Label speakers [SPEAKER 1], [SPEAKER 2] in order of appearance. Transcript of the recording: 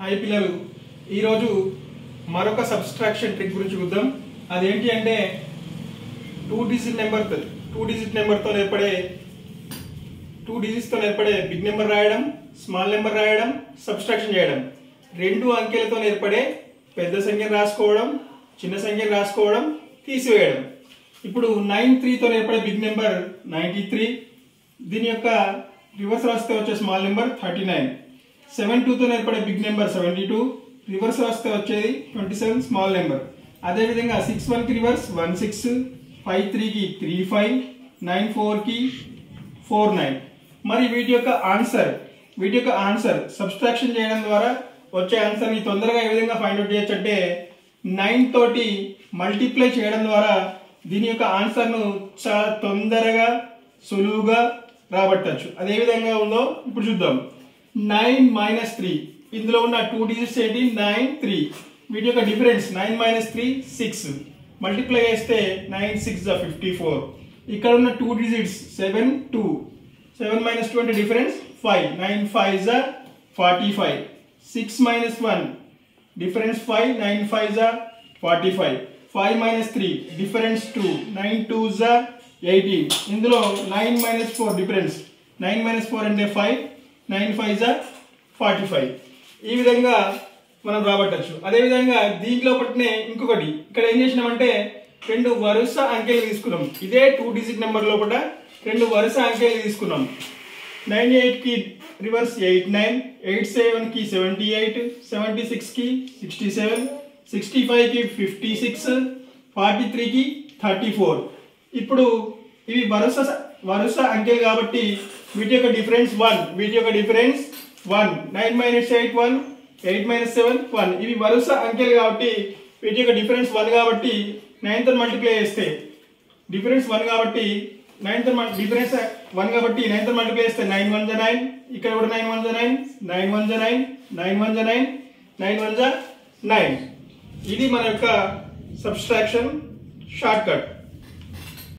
[SPEAKER 1] Hi పిల్లలు, ఈరోజు మరొక సబ్స్ట్రాక్షన్ ట్రిక్ గురించి చూద్దాం. అదేంటి అంటే టూ డిజిట్స్తో ఏర్పడే బిగ్ నెంబర్ రాయడం, స్మాల్ నెంబర్ రాయడం, సబ్స్ట్రాక్షన్ చేయడం. రెండు అంకెలతో ఏర్పడే పెద్ద సంఖ్యను రాసుకోవడం, చిన్న సంఖ్యను రాసుకోవడం, తీసివేయడం. ఇప్పుడు 9-3తో ఏర్పడే బిగ్ నెంబర్ 93. దీని యొక్క రివర్స్ రాస్తే వచ్చే స్మాల్ నెంబర్ 39. 7-2తో ఏర్పడే బిగ్ నెంబర్ 72. రివర్స్ రాస్తే వచ్చేది 27 స్మాల్ నెంబర్. అదేవిధంగా 6-1కి రివర్స్ 16, 5-3కి 35, 9-4కి 49. మరి వీటి యొక్క ఆన్సర్ సబ్స్ట్రాక్షన్ చేయడం ద్వారా వచ్చే ఆన్సర్ని తొందరగా ఏ విధంగా ఫైండ్ అవుట్ చేయొచ్చు అంటే 9 తోటి మల్టిప్లై చేయడం ద్వారా దీని యొక్క ఆన్సర్ను చాలా తొందరగా సులువుగా రాబట్టచ్చు. అదే విధంగా ఉందో ఇప్పుడు చూద్దాం. 9 - 3, ఇందులో ఉన్న 2 డిజిట్స్ ఏంటి? 9, 3. వీటి యొక్క డిఫరెన్స్ 9 - 3 6. మల్టిప్లై చేస్తే 9 6 54. ఇక్కడ ఉన్న 2 డిజిట్స్ 7 2. 7 - 2 అంటే డిఫరెన్స్ 5. 9 5 45. 6 - 1 డిఫరెన్స్ 5. 9 5 45. 5 - 3 డిఫరెన్స్ 2. 9 2 18. ఇందులో 9 - 4 డిఫరెన్స్ 9 - 4 అంటే 5. 9 5 45. ఈ విధంగా మనం రాబట్టచ్చు. అదేవిధంగా దీంట్లో పట్టినే ఇంకొకటి ఇక్కడ ఏం చేసినామంటే రెండు వరుస అంకెలు తీసుకున్నాం. ఇదే 2 డిజిట్ నెంబర్ లోపల రెండు వరుస అంకెలు తీసుకున్నాం. 98కి రివర్స్ 89, 87కి 78, 76కి 67, 65కి 56, 43కి 34. ఇప్పుడు ఇవి వరుస అంకెలు కాబట్టి వీటి యొక్క డిఫరెన్స్ 1. 9 - 8 1, 8 - 7 1. ఇవి వరుస అంకెలు కాబట్టి వీటి యొక్క డిఫరెన్స్ 1 కాబట్టి 9తో మల్టిప్లై చేస్తే డిఫరెన్స్ 1 కాబట్టి 9తో మల్టిప్లై చేస్తే 9 1 9. ఇక్కడ కూడా 9 1 9, 9 1 9, 9 1 9, 9 1 9. ఇది మన యొక్క సబ్స్ట్రాక్షన్ షార్ట్ కట్.